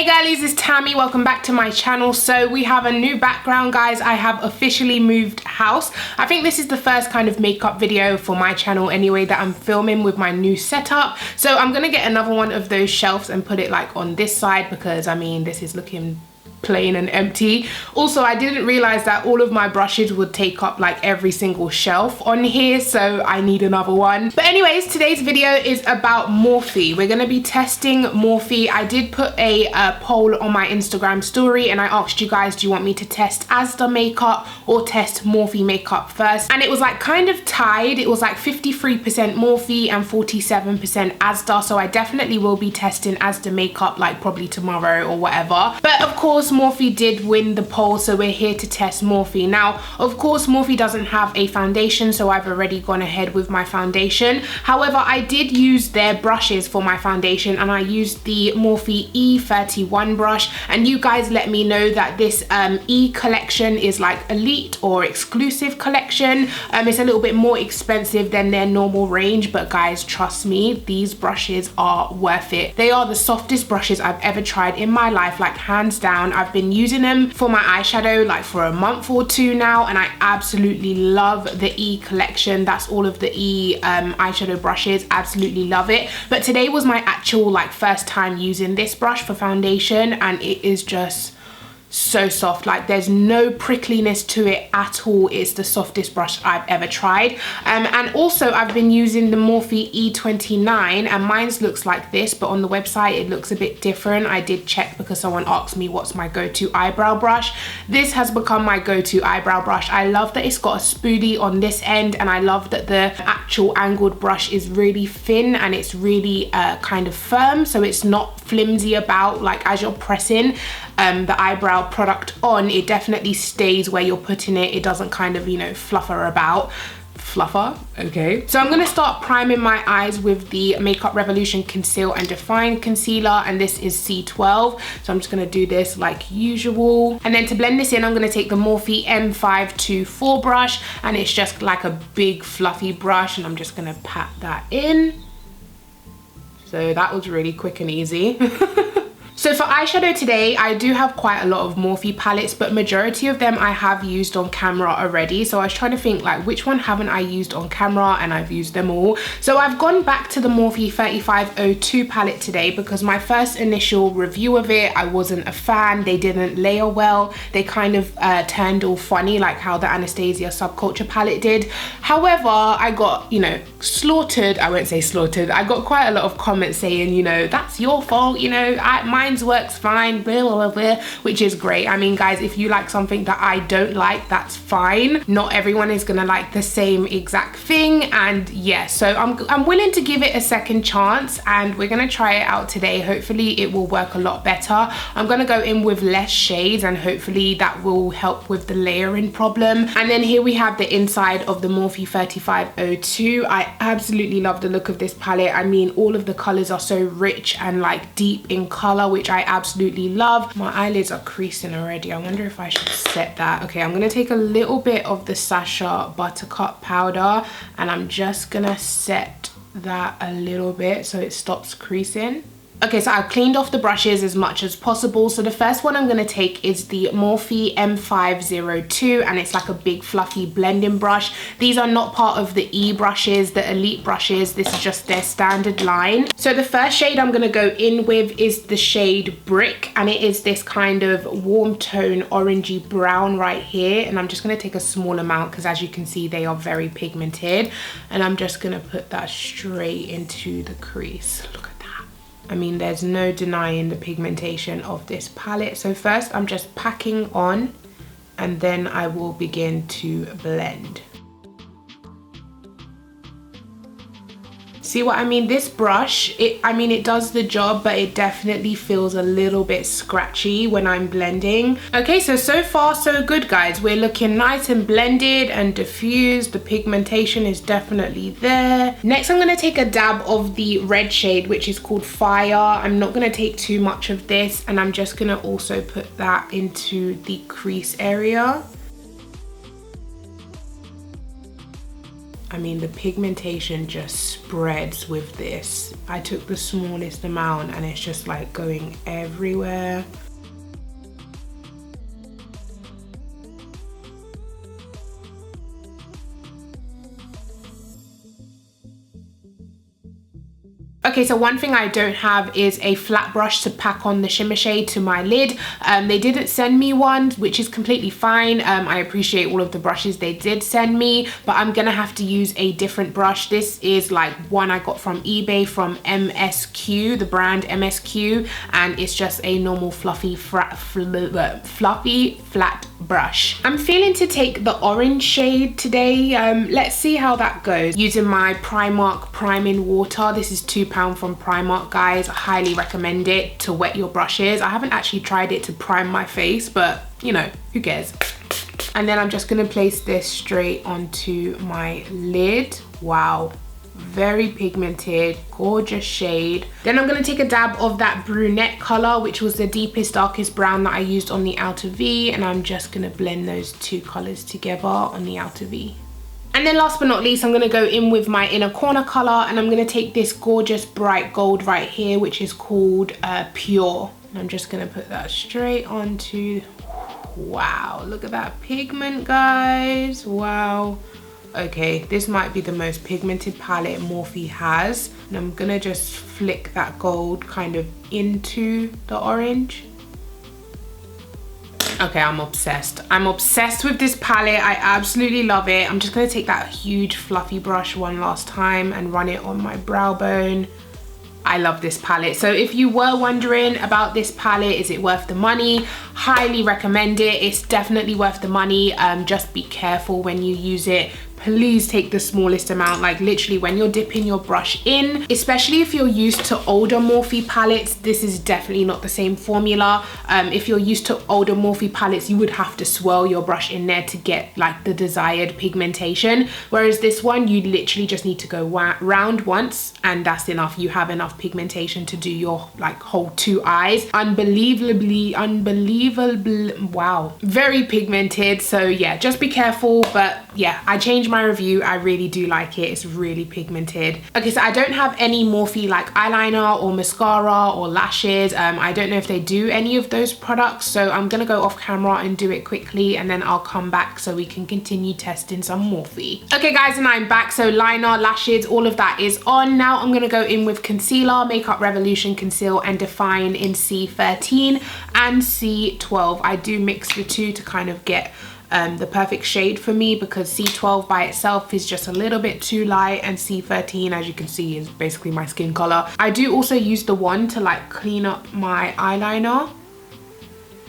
Hey girlies, it's Tammy. Welcome back to my channel. So we have a new background, guys. I have officially moved house. I think this is the first kind of makeup video for my channel anyway that I'm filming with my new setup. So I'm gonna get another one of those shelves and put it like on this side because I mean this is looking plain and empty. Also, I didn't realize that all of my brushes would take up like every single shelf on here, so I need another one. But anyways, today's video is about Morphe. We're gonna be testing Morphe. I did put a poll on my Instagram story and I asked you guys, do you want me to test Asda makeup or test Morphe makeup first? And it was like kind of tied. It was like 53% Morphe and 47% Asda, so I definitely will be testing Asda makeup like probably tomorrow or whatever. But of course Morphe did win the poll, so we're here to test Morphe. Now of course Morphe doesn't have a foundation, so I've already gone ahead with my foundation. However, I did use their brushes for my foundation and I used the Morphe E49 brush, and you guys let me know that this E collection is like elite or exclusive collection. It's a little bit more expensive than their normal range, but guys, trust me, these brushes are worth it. They are the softest brushes I've ever tried in my life, like hands down. I've been using them for my eyeshadow like for a month or two now, and I absolutely love the E collection. That's all of the E eyeshadow brushes. Absolutely love it. But today was my actual like first time using this brush for foundation, and it is just so soft. Like there's no prickliness to it at all. It's the softest brush I've ever tried. And also I've been using the Morphe E49 and mine's looks like this, but on the website it looks a bit different. I did check because someone asked me what's my go-to eyebrow brush. This has become my go-to eyebrow brush. I love that it's got a spoolie on this end, and I love that the actual angled brush is really thin and it's really kind of firm, so it's not flimsy about like as you're pressing the eyebrow product on. It definitely stays where you're putting it. It doesn't kind of, you know, fluffer about. Fluffer, okay. So I'm gonna start priming my eyes with the Makeup Revolution Conceal and Define Concealer, and this is C12. So I'm just gonna do this like usual. And then to blend this in, I'm gonna take the Morphe M50 brush, and it's just like a big fluffy brush, and I'm just gonna pat that in. So that was really quick and easy. So for eyeshadow today, I do have quite a lot of Morphe palettes, but majority of them I have used on camera already. So I was trying to think like which one haven't I used on camera, and I've used them all. So I've gone back to the Morphe 3502 palette today because my first initial review of it, I wasn't a fan. They didn't layer well. They kind of turned all funny like how the Anastasia Subculture palette did. However, I got, you know, slaughtered. I won't say slaughtered. I got quite a lot of comments saying, you know, that's your fault, you know, mine's works fine, blah, blah, blah, which is great. I mean, guys, if you like something that I don't like, that's fine. Not everyone is gonna like the same exact thing, and yeah, so I'm willing to give it a second chance, and we're gonna try it out today. Hopefully it will work a lot better. I'm gonna go in with less shades, and hopefully that will help with the layering problem. And then here we have the inside of the Morphe 3502. I absolutely love the look of this palette. I mean, all of the colors are so rich and like deep in color, which I absolutely love. My eyelids are creasing already. I wonder if I should set that. Okay, I'm gonna take a little bit of the Sacha Buttercup powder, and I'm just gonna set that a little bit so it stops creasing. Okay, so I've cleaned off the brushes as much as possible. So the first one I'm going to take is the Morphe M502, and it's like a big fluffy blending brush. These are not part of the E brushes, the elite brushes. This is just their standard line. So the first shade I'm going to go in with is the shade Brick, and it is this kind of warm tone orangey brown right here. And I'm just going to take a small amount because as you can see, they are very pigmented. And I'm just going to put that straight into the crease. Look at I mean, there's no denying the pigmentation of this palette. So first I'm just packing on, and then I will begin to blend. See what I mean? This brush, I mean, it does the job, but it definitely feels a little bit scratchy when I'm blending. Okay, so far so good, guys. We're looking nice and blended and diffused. The pigmentation is definitely there. Next, I'm gonna take a dab of the red shade, which is called Fire. I'm not gonna take too much of this, and I'm just gonna also put that into the crease area. I mean, the pigmentation just spreads with this. I took the smallest amount and it's just like going everywhere. Okay, so one thing I don't have is a flat brush to pack on the shimmer shade to my lid. They didn't send me one, which is completely fine. I appreciate all of the brushes they did send me, but I'm gonna have to use a different brush. This is like one I got from eBay from MSQ, the brand MSQ, and it's just a normal fluffy flat brush. I'm feeling to take the orange shade today. Let's see how that goes. Using my Primark Priming Water. This is £2 from Primark, guys. I highly recommend it to wet your brushes. I haven't actually tried it to prime my face, but you know, who cares? And then I'm just gonna place this straight onto my lid. Wow. Very pigmented, gorgeous shade. Then I'm gonna take a dab of that brunette color, which was the deepest, darkest brown that I used on the outer V, and I'm just gonna blend those two colors together on the outer V. And then last but not least, I'm gonna go in with my inner corner color, and I'm gonna take this gorgeous bright gold right here, which is called Pure. And I'm just gonna put that straight onto, wow, look at that pigment, guys, wow. Okay, this might be the most pigmented palette Morphe has. And I'm gonna just flick that gold kind of into the orange. Okay, I'm obsessed. I'm obsessed with this palette. I absolutely love it. I'm just gonna take that huge fluffy brush one last time and run it on my brow bone. I love this palette. So if you were wondering about this palette, is it worth the money? Highly recommend it. It's definitely worth the money. Just be careful when you use it. Please take the smallest amount, like literally when you're dipping your brush in, especially if you're used to older Morphe palettes, this is definitely not the same formula. If you're used to older Morphe palettes, you would have to swirl your brush in there to get like the desired pigmentation. Whereas this one, you literally just need to go round once and that's enough. You have enough pigmentation to do your like whole two eyes. Unbelievably, wow, very pigmented. So yeah, just be careful. But yeah, I changed my review. I really do like it. It's really pigmented. Okay, so I don't have any Morphe like eyeliner or mascara or lashes. I don't know if they do any of those products, so I'm gonna go off camera and do it quickly, and then I'll come back so we can continue testing some Morphe. Okay guys, and I'm back. So liner, lashes, all of that is on. Now I'm gonna go in with concealer, Makeup Revolution Conceal and Define in C13 and C12. I do mix the two to kind of get the perfect shade for me, because C12 by itself is just a little bit too light, and C13, as you can see, is basically my skin color. I do also use the wand to like clean up my eyeliner.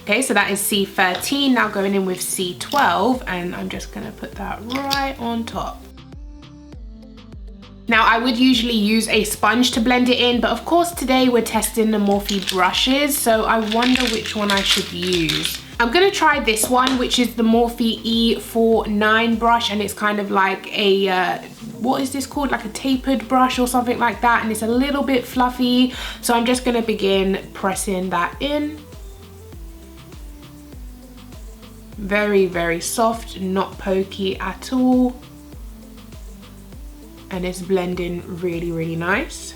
Okay, so that is C13. Now going in with C12, and I'm just gonna put that right on top. Now I would usually use a sponge to blend it in, but of course today we're testing the Morphe brushes, so I wonder which one I should use. I'm gonna try this one, which is the Morphe E49 brush, and it's kind of like a, what is this called? Like a tapered brush or something like that, and it's a little bit fluffy. So I'm just gonna begin pressing that in. Very, very soft, not pokey at all. And it's blending really, really nice.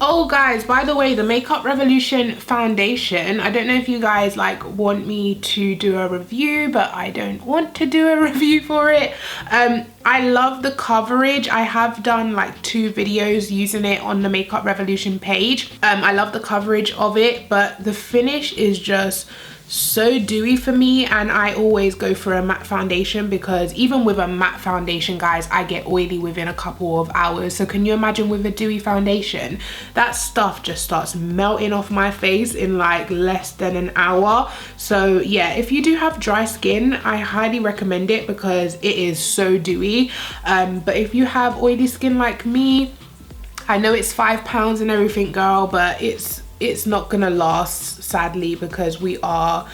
Oh guys, by the way, the Makeup Revolution foundation, I don't know if you guys like want me to do a review, but I don't want to do a review for it. I love the coverage. I have done like 2 videos using it on the Makeup Revolution page. I love the coverage of it, but the finish is just so dewy for me, and I always go for a matte foundation, because even with a matte foundation, guys, I get oily within a couple of hours. So can you imagine with a dewy foundation? That stuff just starts melting off my face in like less than an hour. So yeah, if you do have dry skin, I highly recommend it because it is so dewy. But if you have oily skin like me, I know it's £5 and everything, girl, but it's not gonna last, sadly, because we are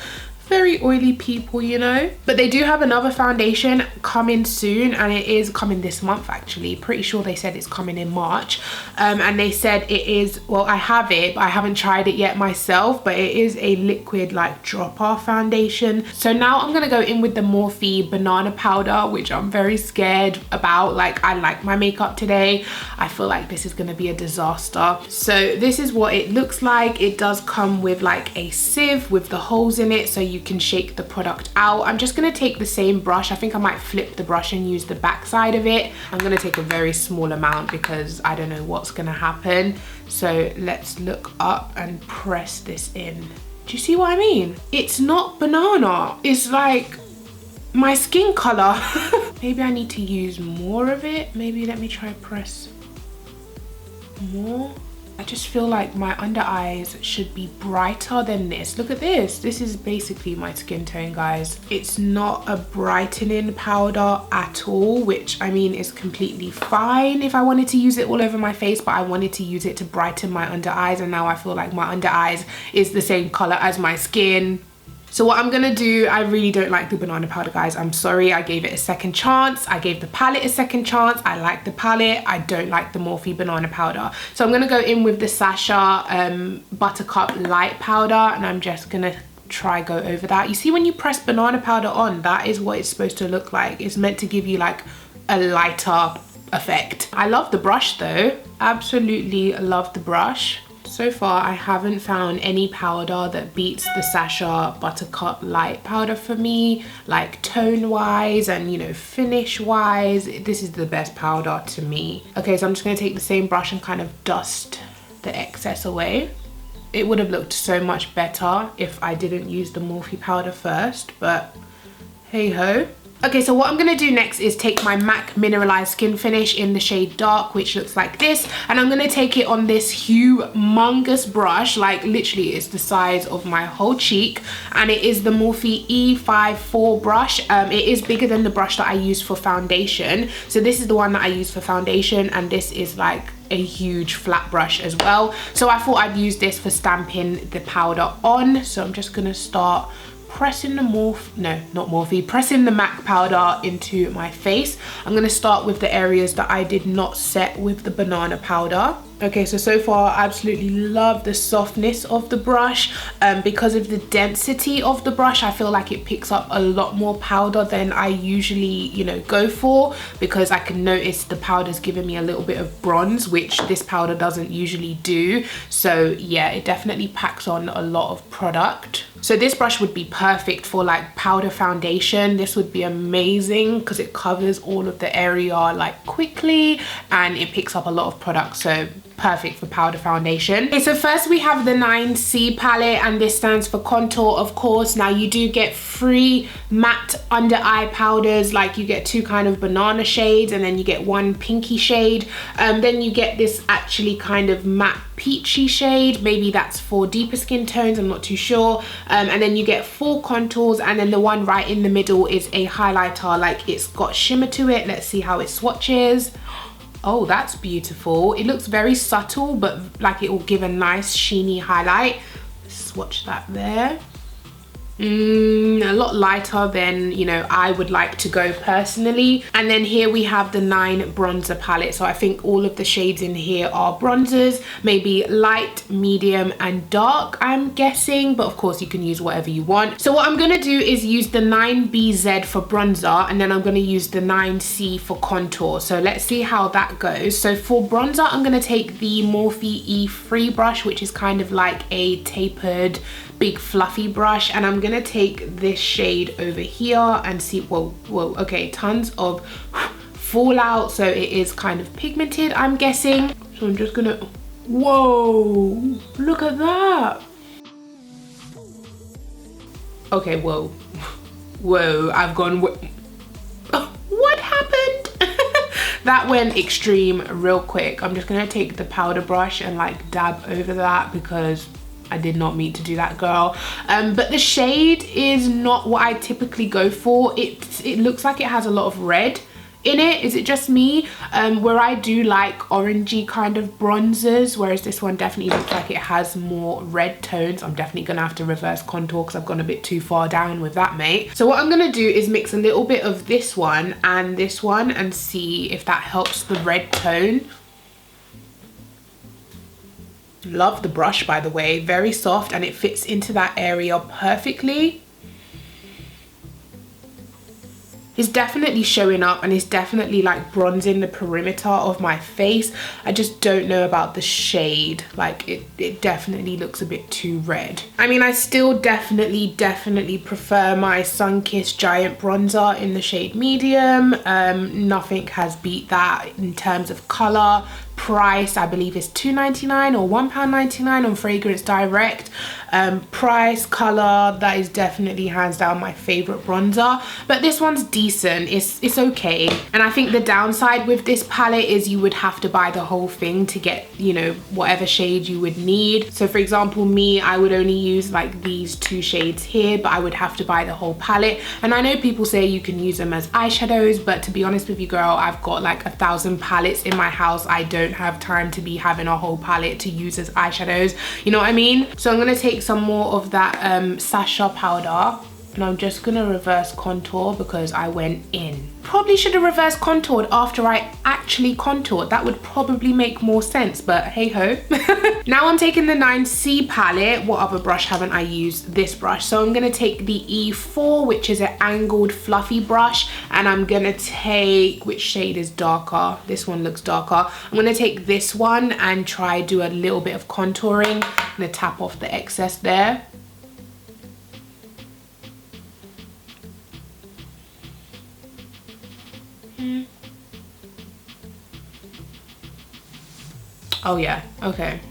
very oily people, you know. But they do have another foundation coming soon, and it is coming this month actually. Pretty sure they said it's coming in March. And they said it is, well, I have it, but I haven't tried it yet myself, but it is a liquid like dropper foundation. So now I'm gonna go in with the Morphe banana powder, which I'm very scared about. Like, I like my makeup today. I feel like this is gonna be a disaster. So this is what it looks like. It does come with like a sieve with the holes in it so you can shake the product out. I'm just gonna take the same brush. I think I might flip the brush and use the back side of it. I'm gonna take a very small amount because I don't know what's gonna happen. So let's look up and press this in. Do you see what I mean? It's not banana. It's like my skin color. Maybe I need to use more of it. Maybe let me try press more. I just feel like my under eyes should be brighter than this. Look at this. This is basically my skin tone, guys. It's not a brightening powder at all, which I mean is completely fine if I wanted to use it all over my face, but I wanted to use it to brighten my under eyes, and now I feel like my under eyes is the same color as my skin. So what I'm gonna do, I really don't like the banana powder, guys. I'm sorry, I gave it a second chance. I gave the palette a second chance. I like the palette. I don't like the Morphe banana powder. So I'm gonna go in with the Sacha Buttercup Light Powder, and I'm just gonna try go over that. You see when you press banana powder on, that is what it's supposed to look like. It's meant to give you like a lighter effect. I love the brush though. Absolutely love the brush. So far, I haven't found any powder that beats the Sacha Buttercup Light Powder for me, like tone-wise and, you know, finish-wise. This is the best powder to me. Okay, so I'm just gonna take the same brush and kind of dust the excess away. It would have looked so much better if I didn't use the Morphe powder first, but hey-ho. Okay, so what I'm gonna do next is take my MAC Mineralize Skinfinish in the shade Dark, which looks like this, and I'm gonna take it on this humongous brush, like literally it's the size of my whole cheek, and it is the Morphe E54 brush. It is bigger than the brush that I use for foundation. So this is the one that I use for foundation, and this is like a huge flat brush as well. So I thought I'd use this for stamping the powder on. So I'm just gonna start pressing the pressing the MAC powder into my face. I'm gonna start with the areas that I did not set with the banana powder. Okay, so far I absolutely love the softness of the brush. Because of the density of the brush, I feel like it picks up a lot more powder than I usually, you know, go for, because I can notice the powder's giving me a little bit of bronze, which this powder doesn't usually do. So yeah, it definitely packs on a lot of product. So this brush would be perfect for like powder foundation. This would be amazing because it covers all of the area like quickly and it picks up a lot of product. So perfect for powder foundation. Okay, so first we have the 9C palette, and this stands for contour, of course. Now you do get 3 matte under eye powders, like you get 2 kind of banana shades, and then you get 1 pinky shade. Then you get this actually kind of matte peachy shade, maybe that's for deeper skin tones, I'm not too sure. And then you get 4 contours, and then the one right in the middle is a highlighter, like it's got shimmer to it. Let's see how it swatches. Oh, that's beautiful. It looks very subtle, but like it will give a nice sheeny highlight. Swatch that there. A lot lighter than, you know, I would like to go personally. And then here we have the 9 bronzer palette. So I think all of the shades in here are bronzers, maybe light, medium and dark, I'm guessing, but of course you can use whatever you want. So what I'm gonna do is use the 9BZ for bronzer, and then I'm gonna use the 9C for contour. So let's see how that goes. So for bronzer, I'm gonna take the Morphe E3 brush, which is kind of like a tapered big fluffy brush, and I'm gonna take this shade over here and see, whoa, okay, tons of fallout, so it is kind of pigmented, I'm guessing. So I'm just gonna, whoa, look at that. Okay, whoa, I've gone, what happened? That went extreme real quick. I'm just gonna take the powder brush and like dab over that because I did not mean to do that, girl. But the shade is not what I typically go for. It looks like it has a lot of red in it. Is it just me? Where I do like orangey kind of bronzers, whereas this one definitely looks like it has more red tones. I'm definitely gonna have to reverse contour because I've gone a bit too far down with that, mate. So what I'm gonna do is mix a little bit of this one and see if that helps the red tone. Love the brush, by the way, very soft, and it fits into that area perfectly. It's definitely showing up and it's definitely like bronzing the perimeter of my face. I just don't know about the shade. Like it definitely looks a bit too red. I mean, I still definitely prefer my Sunkissed Giant Bronzer in the shade medium. Nothing has beat that in terms of color. Price, I believe, is $2.99 or £1.99 on Fragrance Direct. Price, color, that is definitely hands down my favorite bronzer. But this one's decent. It's okay. And I think the downside with this palette is you would have to buy the whole thing to get, you know, whatever shade you would need. So for example, me, I would only use like these 2 shades here, but I would have to buy the whole palette. And I know people say you can use them as eyeshadows, but to be honest with you, girl, I've got like 1,000 palettes in my house. I don't have time to be having a whole palette to use as eyeshadows, you know what I mean? So I'm gonna take some more of that Sacha powder, and I'm just gonna reverse contour because I went in. Probably should have reverse contoured after I actually contoured. That would probably make more sense, but hey ho. Now I'm taking the 9C palette. What other brush haven't I used? This brush. So I'm gonna take the E4, which is an angled fluffy brush, and I'm gonna take, which shade is darker? This one looks darker. I'm gonna take this one and try do a little bit of contouring. I'm gonna tap off the excess there. Oh yeah, okay.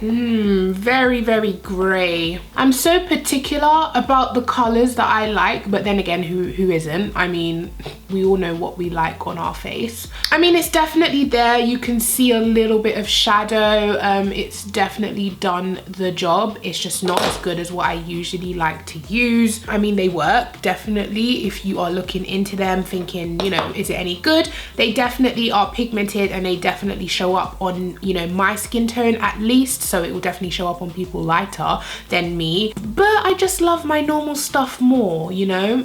Very gray. I'm so particular about the colors that I like, but then again, who isn't? I mean, we all know what we like on our face. I mean, it's definitely there. You can see a little bit of shadow. It's definitely done the job. It's just not as good as what I usually like to use. I mean, they work, definitely. If you are looking into them thinking, you know, is it any good? They definitely are pigmented and they definitely show up on, you know, my skin tone at least. So it will definitely show up on people lighter than me. But I just love my normal stuff more, you know?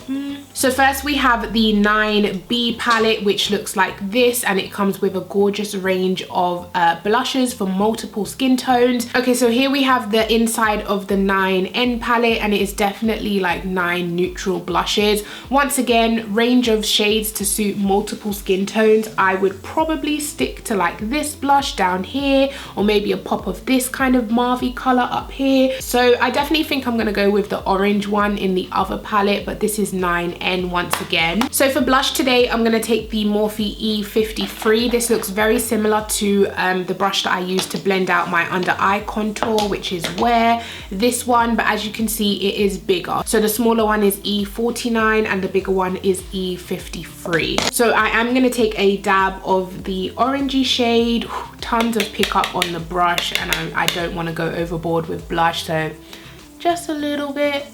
So first we have the 9B palette, which looks like this, and it comes with a gorgeous range of blushes for multiple skin tones. Okay, so here we have the inside of the 9N palette, and it is definitely like 9 neutral blushes. Once again, range of shades to suit multiple skin tones. I would probably stick to like this blush down here, or maybe a pop of this kind of mauve color up here. So I definitely think I'm gonna go with the orange one in the other palette, but this is 9N once again. So for blush today, I'm gonna take the Morphe E53. This looks very similar to the brush that I used to blend out my under eye contour, which is Wear. This one, but as you can see, it is bigger. So the smaller one is E49 and the bigger one is E53. So I am gonna take a dab of the orangey shade. Tons of pickup on the brush, and I don't want to go overboard with blush, so just a little bit.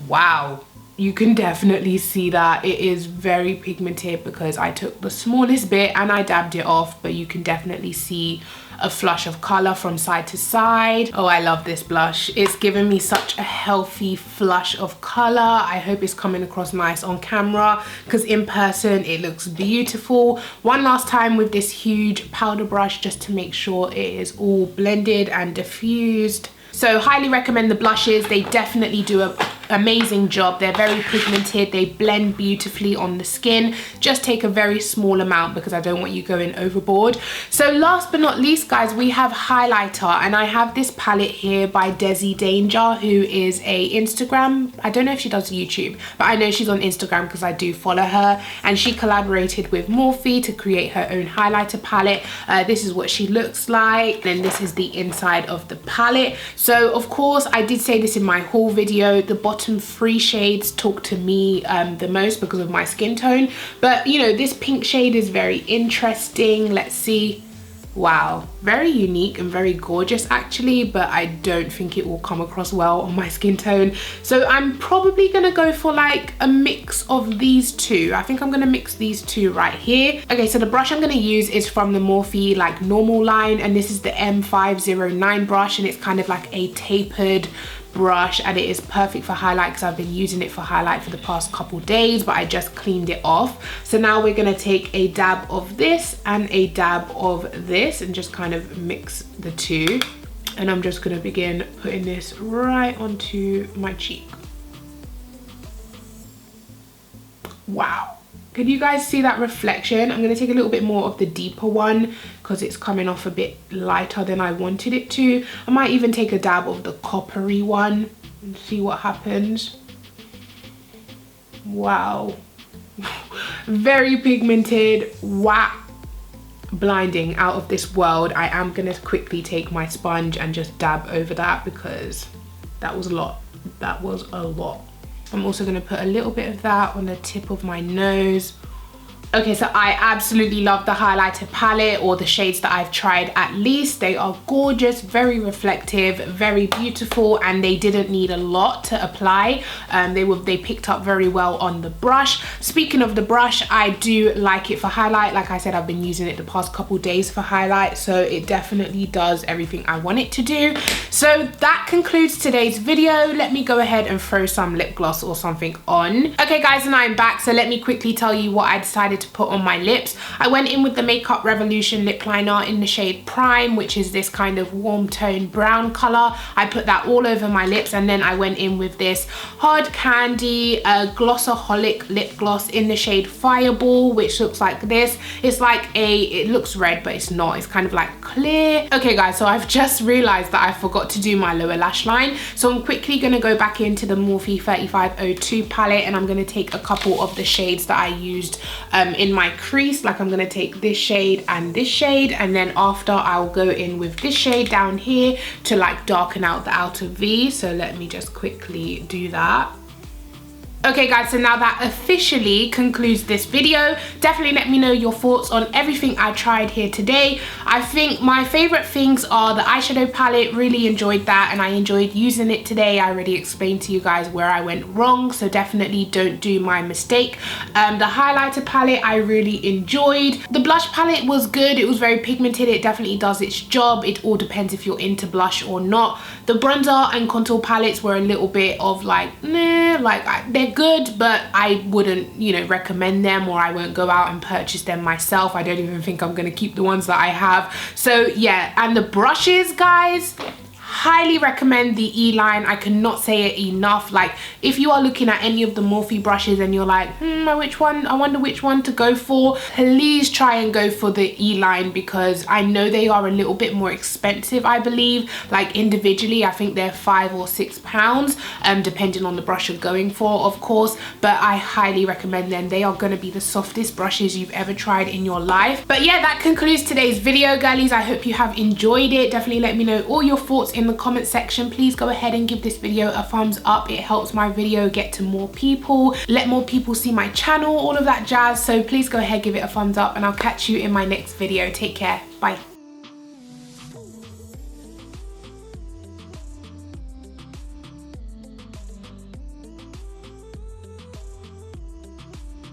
Wow, you can definitely see that it is very pigmented because I took the smallest bit and I dabbed it off, but you can definitely see a flush of color from side to side. Oh, I love this blush. It's given me such a healthy flush of color. I hope it's coming across nice on camera because in person it looks beautiful. One last time with this huge powder brush just to make sure it is all blended and diffused. So highly recommend the blushes. They definitely do an amazing job. They're very pigmented. They blend beautifully on the skin. Just take a very small amount because I don't want you going overboard. So last but not least, guys, we have highlighter, and I have this palette here by Desi Danger, who is a Instagram, I don't know if she does YouTube, but I know she's on Instagram because I do follow her, and she collaborated with Morphe to create her own highlighter palette. This is what she looks like, and this is the inside of the palette. So of course, I did say this in my haul video, the bottom 3 shades talk to me the most because of my skin tone. But you know, this pink shade is very interesting. Let's see. Wow, very unique and very gorgeous actually, but I don't think it will come across well on my skin tone. So I'm probably gonna go for like a mix of these two. I think I'm gonna mix these two right here. Okay, so the brush I'm gonna use is from the Morphe like normal line, and this is the M50 brush, and it's kind of like a tapered brush, and it is perfect for highlight because I've been using it for highlight for the past couple days, but I just cleaned it off. So now we're gonna take a dab of this and a dab of this and just kind of mix the two. And I'm just gonna begin putting this right onto my cheek. Wow. Can you guys see that reflection? I'm gonna take a little bit more of the deeper one because it's coming off a bit lighter than I wanted it to. I might even take a dab of the coppery one and see what happens. Wow. Very pigmented. Wow. Blinding, out of this world. I am gonna quickly take my sponge and just dab over that because that was a lot. That was a lot. I'm also gonna put a little bit of that on the tip of my nose. Okay, so I absolutely love the highlighter palette, or the shades that I've tried at least. They are gorgeous, very reflective, very beautiful, and they didn't need a lot to apply. They picked up very well on the brush. Speaking of the brush, I do like it for highlight. Like I said, I've been using it the past couple days for highlight, so it definitely does everything I want it to do. So that concludes today's video. Let me go ahead and throw some lip gloss or something on. Okay guys, and I'm back, so let me quickly tell you what I decided to put on my lips. I went in with the Makeup Revolution lip liner in the shade Prime, which is this kind of warm tone brown color. I put that all over my lips, and then I went in with this Hard Candy Glossaholic lip gloss in the shade Fireball, which looks like this. It's like it looks red, but it's not. It's kind of like clear. Okay guys, so I've just realized that I forgot to do my lower lash line, so I'm quickly gonna go back into the Morphe 3502 palette, and I'm gonna take a couple of the shades that I used in my crease. Like I'm gonna take this shade, and then after I'll go in with this shade down here to like darken out the outer V. So let me just quickly do that. Okay guys, so now that officially concludes this video. Definitely let me know your thoughts on everything I tried here today. I think my favorite things are the eyeshadow palette. Really enjoyed that, and I enjoyed using it today. I already explained to you guys where I went wrong, so definitely don't do my mistake. The highlighter palette I really enjoyed. The blush palette was good. It was very pigmented. It definitely does its job. It all depends if you're into blush or not. The bronzer and contour palettes were a little bit of like, nah, like they're good, but I wouldn't, you know, recommend them, or I won't go out and purchase them myself. I don't even think I'm gonna keep the ones that I have. So yeah, and the brushes, guys, highly recommend the E-line. I cannot say it enough. Like if you are looking at any of the Morphe brushes and you're like, which one, I wonder which one to go for, please try and go for the E-line, because I know they are a little bit more expensive, I believe. Like individually, I think they're £5 or £6, depending on the brush you're going for, of course, but I highly recommend them. They are going to be the softest brushes you've ever tried in your life. But yeah, that concludes today's video, girlies. I hope you have enjoyed it. Definitely let me know all your thoughts in the comment section. Please go ahead and give this video a thumbs up. It helps my video get to more people, let more people see my channel, all of that jazz. So please go ahead, give it a thumbs up, and I'll catch you in my next video. Take care. Bye.